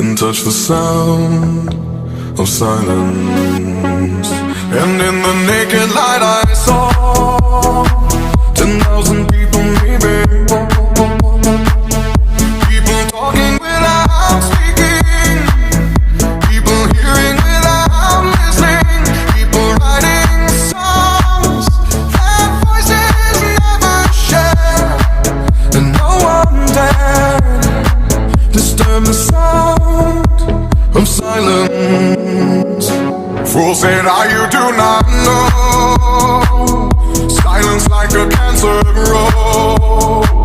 and touch the sound of silence. And in the naked light I saw 10,000 people maybe, people talking without speaking, people hearing without listening, people writing songs that voices never share, and no one dared disturb the sound of silence. Fool said, you do not know, silence like a cancer grows.